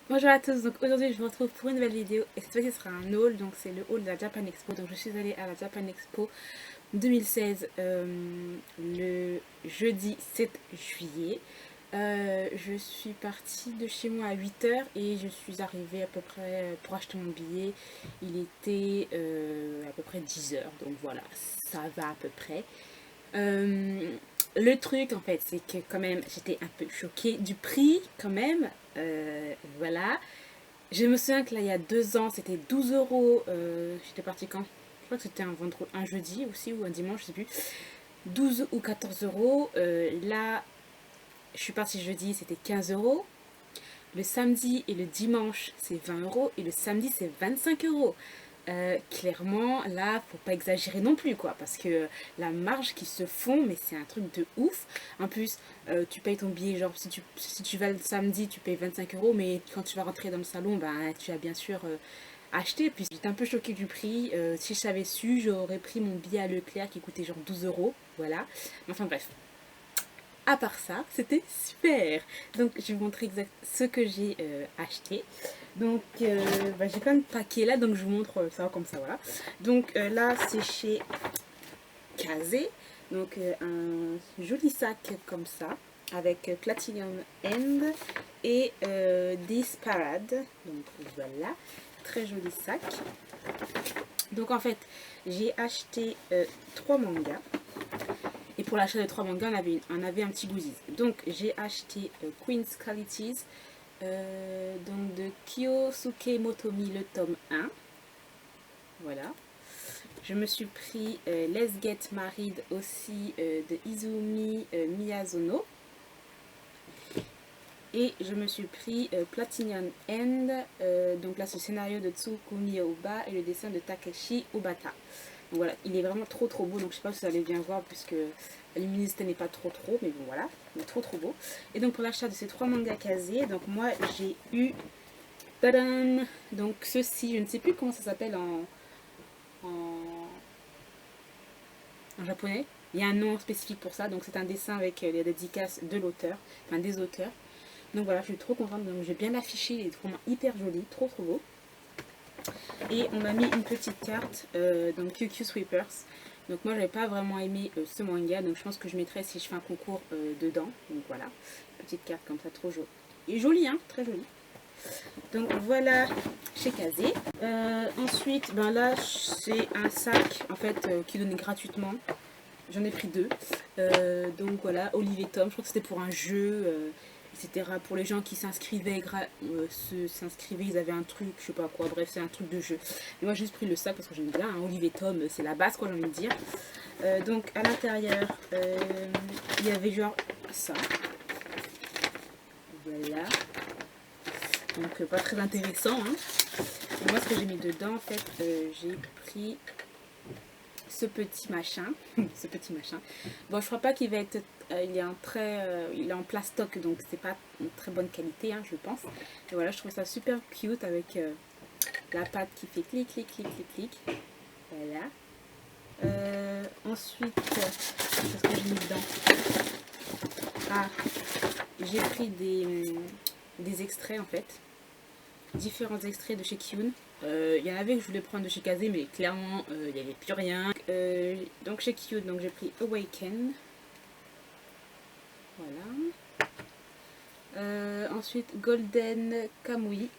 Bonjour à tous, donc aujourd'hui je vous retrouve pour une nouvelle vidéo et cette fois-ci ce sera un haul, donc c'est le haul de la Japan Expo. Donc je suis allée à la Japan Expo 2016 le jeudi 7 juillet. Je suis partie de chez moi à 8 h et je suis arrivée à peu près pour acheter mon billet. Il était à peu près 10 h, donc voilà, ça va à peu près. Le truc en fait, c'est que quand même j'étais un peu choquée du prix quand même. Voilà. Je me souviens que là il y a 2 ans c'était 12 euros. J'étais partie quand? Je crois que c'était un jeudi aussi ou un dimanche, je sais plus. 12 ou 14 euros. Là, je suis partie jeudi, c'était 15 euros. Le samedi et le dimanche, c'est 20 euros. Et le samedi, c'est 25 euros. Clairement, là, faut pas exagérer non plus, quoi. Parce que la marge qui se font, mais c'est un truc de ouf. En plus, tu payes ton billet, genre, si tu vas le samedi, tu payes 25 euros. Mais quand tu vas rentrer dans le salon, ben, tu as bien sûr acheté. Puis j'étais un peu choquée du prix. Si je savais su, j'aurais pris mon billet à Leclerc qui coûtait genre 12 euros. Voilà. Enfin bref, à part ça, c'était super. Donc je vais vous montrer exact ce que j'ai acheté. Donc j'ai plein de paquets là, donc je vous montre ça comme ça, voilà. Donc là c'est chez Kazé. Donc un joli sac comme ça, avec Platinum End et Disparade. Donc voilà, très joli sac. Donc en fait, j'ai acheté 3 mangas. Et pour l'achat de 3 mangas, on avait un petit goodies. Donc j'ai acheté Queen's Qualities, donc de Kyosuke Motomi, le tome 1. Voilà. Je me suis pris Let's Get Married aussi de Izumi Miyazono. Et je me suis pris Platinum End, donc là c'est le scénario de Tsukumi Oba et le dessin de Takeshi Obata. Donc voilà, il est vraiment trop beau, donc je sais pas si vous allez bien voir puisque la luminosité n'est pas trop, mais bon voilà, il est trop beau. Et donc pour l'achat de ces 3 mangas casés, donc moi j'ai eu, tadam, donc ceci, je ne sais plus comment ça s'appelle en japonais, il y a un nom spécifique pour ça, donc c'est un dessin avec les dédicaces de l'auteur, enfin des auteurs. Donc voilà, je suis trop contente, donc j'ai bien affiché, il est vraiment hyper joli, trop beau. Et on m'a mis une petite carte, donc QQ Sweepers. Donc moi j'avais pas vraiment aimé ce manga, donc je pense que je mettrai si je fais un concours dedans. Donc voilà, petite carte comme ça, trop jolie. Et jolie, hein, très jolie. Donc voilà, chez Kazé. Ensuite, ben là c'est un sac en fait qui donnait gratuitement. J'en ai pris 2. Donc voilà, Olivier Tom, je crois que c'était pour un jeu, etc. Pour les gens qui s'inscrivaient, ils avaient un truc, je sais pas quoi, bref, c'est un truc de jeu. Et moi j'ai juste pris le sac parce que j'aime bien, hein, Olivier Tom, c'est la base, quoi, j'ai envie de dire. Donc à l'intérieur, il y avait genre ça. Voilà. Donc pas très intéressant, hein. Et moi ce que j'ai mis dedans, en fait, j'ai pris ce petit machin. Ce petit machin. Bon, je crois pas qu'il va être. Il est en plastoc, donc c'est pas une très bonne qualité, hein, je pense. Et voilà, je trouve ça super cute avec la pâte qui fait clic, clic, clic, clic, clic. Voilà. Ensuite, qu'est-ce que j'ai mis dedans? Ah, j'ai pris des extraits en fait. Différents extraits de chez Kyun. Il y en avait que je voulais prendre de chez Kazé, mais clairement il n'y avait plus rien. Donc chez Kyun, donc j'ai pris Awaken. Voilà. Ensuite Golden Kamui.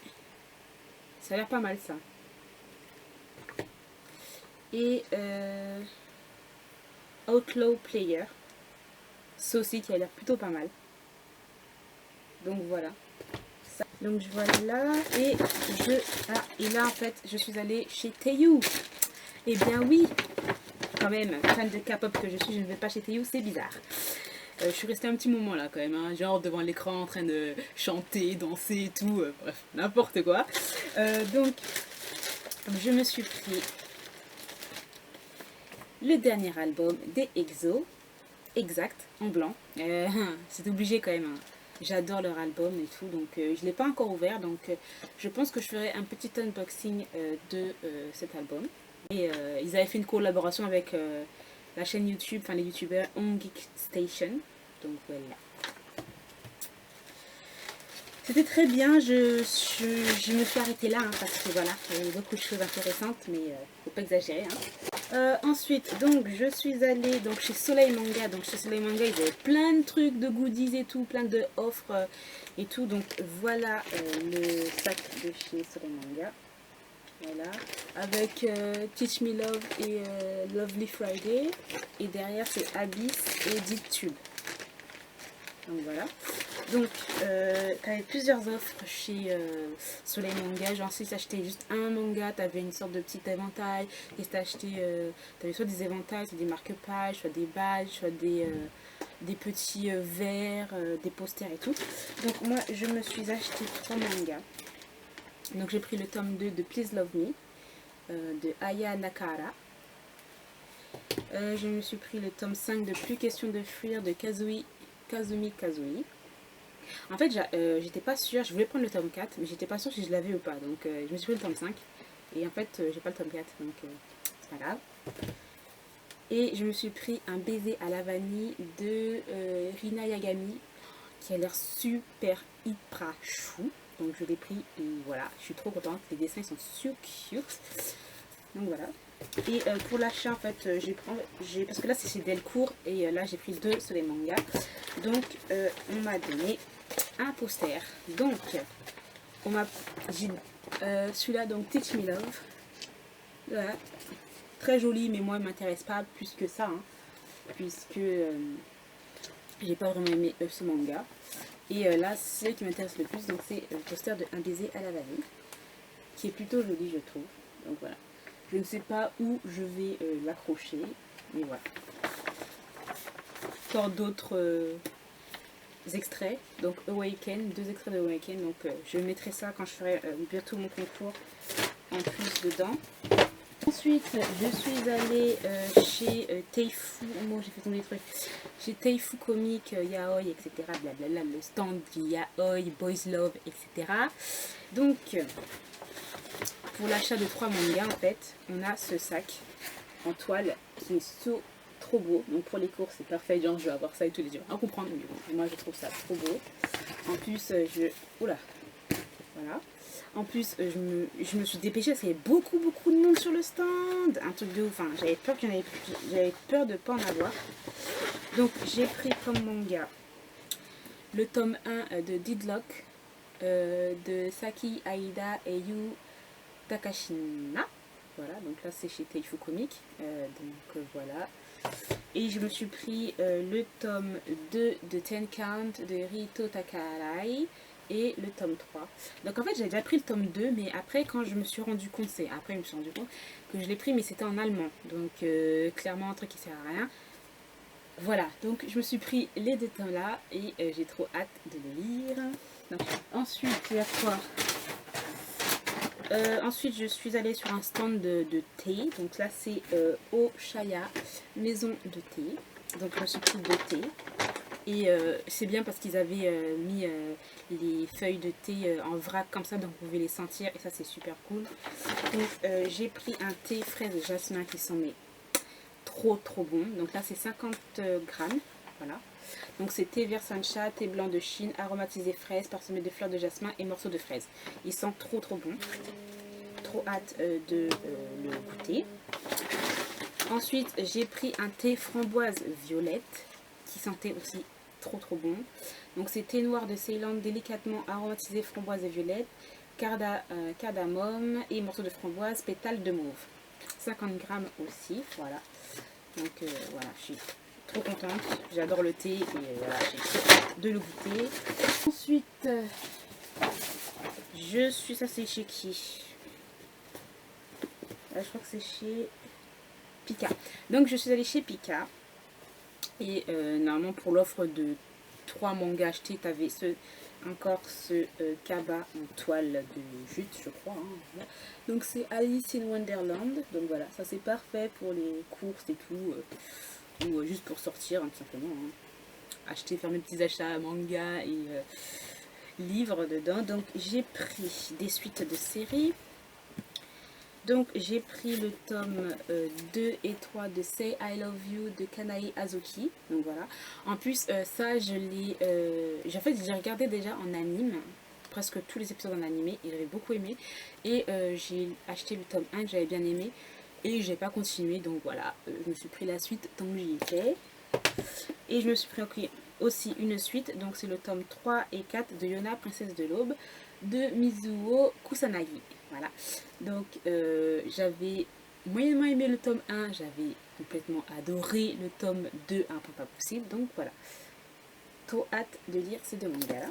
Ça a l'air pas mal ça. Et Outlaw Player. Ça aussi qui a l'air plutôt pas mal. Donc voilà. Donc voilà, et là en fait je suis allée chez Teiyu. Et bien oui, quand même, fan de K-pop que je suis, je ne vais pas chez Teiyu, c'est bizarre. Je suis restée un petit moment là quand même, hein, genre devant l'écran en train de chanter, danser et tout, bref, n'importe quoi. Donc je me suis pris le dernier album des EXO, Exact, en blanc. C'est obligé quand même, hein. J'adore leur album et tout, donc je ne l'ai pas encore ouvert, donc je pense que je ferai un petit unboxing de cet album. Et ils avaient fait une collaboration avec la chaîne YouTube, enfin les youtubeurs On Geek Station, donc voilà. C'était très bien, je me suis arrêtée là, hein, parce que voilà, il y avait beaucoup de choses intéressantes, mais faut pas exagérer. Hein. Ensuite, donc, je suis allée donc, chez Soleil Manga. Donc, chez Soleil Manga, ils avaient plein de trucs, de goodies et tout, plein de offres et tout. Donc, voilà le sac de chez Soleil Manga. Voilà, avec Teach Me Love et Lovely Friday. Et derrière, c'est Abyss et Deep Tube. Donc voilà. Donc, tu avais plusieurs offres chez Soleil Manga. Genre, si tu achetais juste un manga, tu avais une sorte de petit éventail. Et si tu acheté, tu avais soit des éventails, soit des marque-pages, soit des badges, soit des petits verres, des posters et tout. Donc, moi, je me suis acheté 3 mangas. Donc, j'ai pris le tome 2 de Please Love Me de Aya Nakahara. Je me suis pris le tome 5 de Plus question de fuir de Kazumi Kazui. En fait, j'étais pas sûre, je voulais prendre le tome 4, mais j'étais pas sûre si je l'avais ou pas. Donc, je me suis pris le tome 5. Et en fait, j'ai pas le tome 4, donc c'est pas grave. Et je me suis pris un baiser à la vanille de Rina Yagami, qui a l'air super hyper chou. Donc, je l'ai pris et voilà, je suis trop contente. Les dessins sont super cute. Donc, voilà. Et pour l'achat, en fait, parce que là, c'est chez Delcourt. Et là, j'ai pris 2 sur les mangas. Donc, on m'a donné un poster. Donc, on m'a celui-là, donc Teach Me Love. Voilà. Très joli, mais moi, il m'intéresse pas plus que ça. Hein, puisque j'ai pas vraiment aimé ce manga. Et là, c'est ce qui m'intéresse le plus. Donc, c'est le poster de Un baiser à la vanille. Qui est plutôt joli, je trouve. Donc, voilà. Je ne sais pas où je vais l'accrocher. Mais voilà. Encore d'autres extraits. Donc Awaken, 2 extraits de Awaken. Donc je mettrai ça quand je ferai bientôt mon concours en plus dedans. Ensuite, je suis allée chez Teifu. Moi, j'ai fait tomber des trucs. Chez Teifu Comics, Yaoi, etc. Blablabla. Le stand du Yaoi, Boys Love, etc. Donc, pour l'achat de 3 mangas, en fait, on a ce sac en toile qui est trop beau. Donc, pour les cours, c'est parfait. Genre, je vais avoir ça et tous les jours. À comprendre, mais bon, moi, je trouve ça trop beau. En plus, oula. Voilà. En plus, je me suis dépêchée parce qu'il y avait beaucoup de monde sur le stand. Un truc de ouf. Hein. J'avais peur de ne pas en avoir. Donc, j'ai pris comme manga le tome 1 de Deadlock de Saki Aida et Yu Takashina. Voilà, donc là, c'est chez Teifu Comics. Voilà. Et je me suis pris le tome 2 de Ten Count de Rito Takarai. Et le tome 3. Donc en fait j'ai déjà pris le tome 2, mais après quand je me suis rendu compte, que je l'ai pris, mais c'était en allemand. Donc clairement un truc qui sert à rien. Voilà, donc je me suis pris les 2 tomes là et j'ai trop hâte de le lire. Donc, ensuite il y a quoi ensuite je suis allée sur un stand de thé. Donc là c'est Oshaya, maison de thé. Donc je me suis pris 2 thés. Et c'est bien parce qu'ils avaient mis les feuilles de thé en vrac comme ça, donc vous pouvez les sentir et ça c'est super cool. Donc j'ai pris un thé fraise et jasmin qui sont mais trop bon. Donc là c'est 50 grammes, voilà. Donc c'est thé vert sancha, thé blanc de Chine, aromatisé fraise, parsemé de fleurs de jasmin et morceaux de fraise. Ils sentent trop bon. Trop hâte de le goûter. Ensuite j'ai pris un thé framboise violette qui sentait aussi trop bon. Donc c'est thé noir de Ceylan délicatement aromatisé framboise et violette, cardamome et morceaux de framboise, pétales de mauve. 50 grammes aussi, voilà. Donc voilà, je suis trop contente. J'adore le thé et voilà, j'ai hâte de le goûter. Ensuite, ça c'est chez qui? Je crois que c'est chez Pika. Donc je suis allée chez Pika. Et normalement pour l'offre de 3 mangas achetés, tu avais encore ce Kaba en toile de jute, je crois. Hein. Donc c'est Alice in Wonderland. Donc voilà, ça c'est parfait pour les courses et tout. Ou juste pour sortir, hein, tout simplement. Hein. Acheter, faire mes petits achats manga et livres dedans. Donc j'ai pris des suites de séries. Donc j'ai pris le tome 2 et 3 de Say I Love You de Kanae Azuki. Donc voilà. En plus ça je l'ai... en fait j'ai regardé déjà en anime. presque tous les épisodes en animé et j'avais beaucoup aimé. Et j'ai acheté le tome 1 que j'avais bien aimé et j'ai pas continué, donc voilà, je me suis pris la suite tant que j'y étais. Et je me suis pris aussi une suite, donc c'est le tome 3 et 4 de Yona, princesse de l'aube, de Mizuho Kusanagi. Voilà, donc j'avais moyennement aimé le tome 1, j'avais complètement adoré le tome 2, un peu pas possible, donc voilà. Trop hâte de lire ces deux mangas là.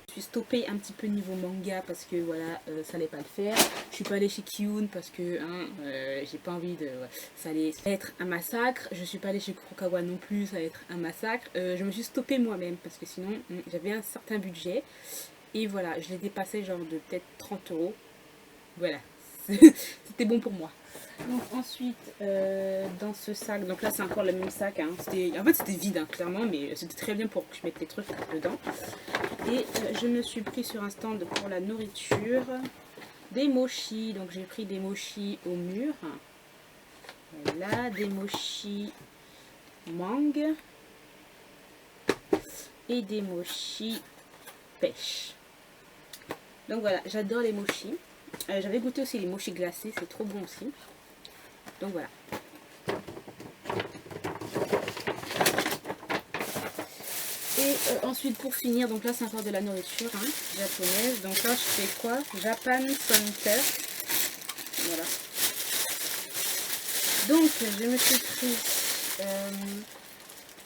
Je suis stoppée un petit peu niveau manga parce que voilà, ça allait pas le faire. Je suis pas allée chez Kiyun parce que j'ai pas envie de. Ça allait être un massacre. Je suis pas allée chez Kurokawa non plus, ça allait être un massacre. Je me suis stoppée moi-même parce que sinon j'avais un certain budget. Et voilà, je l'ai dépassé genre de peut-être 30 euros. Voilà, c'était bon pour moi. Donc ensuite, dans ce sac, donc là c'est encore le même sac, hein. En fait c'était vide hein, clairement, mais c'était très bien pour que je mette les trucs dedans. Et je me suis pris sur un stand pour la nourriture des mochis, donc j'ai pris des mochis au mur, voilà, des mochis mangue et des mochis pêche. Donc voilà, j'adore les mochis. J'avais goûté aussi les mochis glacés, c'est trop bon aussi. Donc voilà. Et ensuite pour finir, donc là c'est encore de la nourriture hein, japonaise. Donc là je fais quoi? Japan Center. Voilà. Donc je me suis pris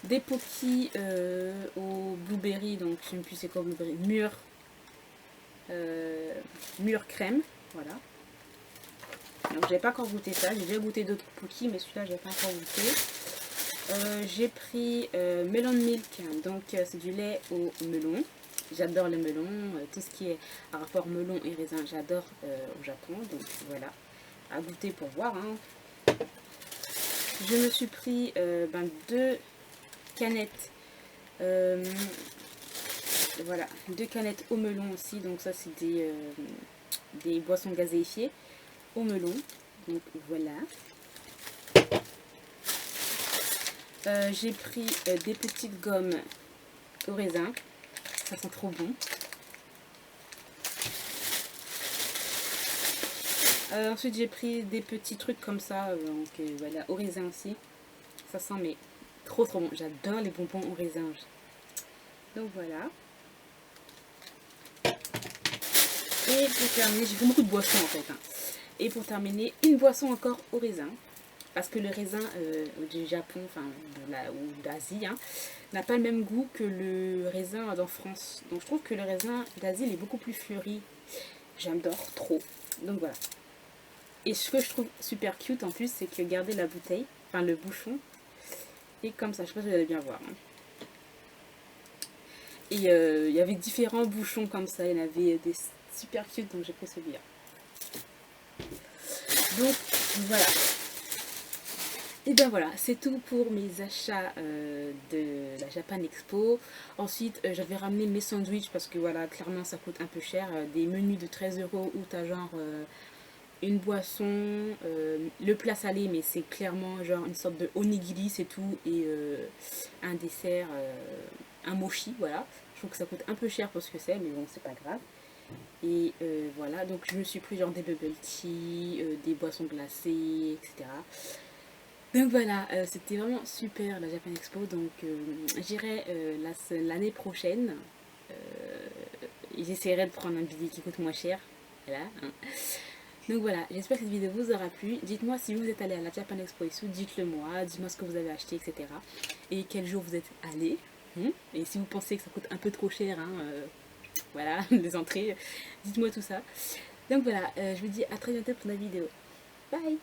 des pokis au blueberry. Donc je ne sais plus c'est quoi blueberry. Mûre crème. Voilà. Donc j'ai pas encore goûté ça. J'ai déjà goûté d'autres pokis mais celui-là j'ai pas encore goûté. J'ai pris melon milk, donc c'est du lait au melon. J'adore le melon, tout ce qui est à rapport melon et raisin, j'adore au Japon. Donc voilà, à goûter pour voir. Hein. Je me suis pris 2 canettes. Voilà, 2 canettes au melon aussi. Donc ça c'est des boissons gazéifiées au melon. Donc voilà. J'ai pris des petites gommes au raisin, ça sent trop bon. Ensuite j'ai pris des petits trucs comme ça, donc voilà, au raisin aussi. Ça sent mais trop bon, j'adore les bonbons au raisin. Donc voilà. Et pour terminer, j'ai fait beaucoup de boissons en fait. Hein. Et pour terminer, une boisson encore au raisin. Parce que le raisin du Japon, enfin ou d'Asie, hein, n'a pas le même goût que le raisin d'en France. Donc je trouve que le raisin d'Asie il est beaucoup plus fleuri. J'adore trop. Donc voilà. Et ce que je trouve super cute en plus, c'est que regardez la bouteille, enfin le bouchon, et comme ça, je sais pas si vous allez bien voir. Hein. Et il y avait différents bouchons comme ça, il y en avait des super cute, donc j'ai pris celui-là. Donc voilà. Et bien voilà, c'est tout pour mes achats de la Japan Expo. Ensuite, j'avais ramené mes sandwichs parce que voilà, clairement ça coûte un peu cher. Des menus de 13 € où tu as genre une boisson, le plat salé, mais c'est clairement genre une sorte de onigiri, c'est tout, et un dessert, un mochi, voilà. Je trouve que ça coûte un peu cher pour ce que c'est, mais bon, c'est pas grave. Et voilà, donc je me suis pris genre des bubble tea, des boissons glacées, etc. Donc voilà, c'était vraiment super la Japan Expo, donc j'irai l'année prochaine. J'essaierai de prendre un billet qui coûte moins cher. Voilà. Hein. Donc voilà, j'espère que cette vidéo vous aura plu. Dites-moi si vous êtes allé à la Japan Expo ici, dites-le moi, dites-moi ce que vous avez acheté, etc. Et quel jour vous êtes allé. Et si vous pensez que ça coûte un peu trop cher, hein, voilà, les entrées, dites-moi tout ça. Donc voilà, je vous dis à très bientôt pour une vidéo. Bye!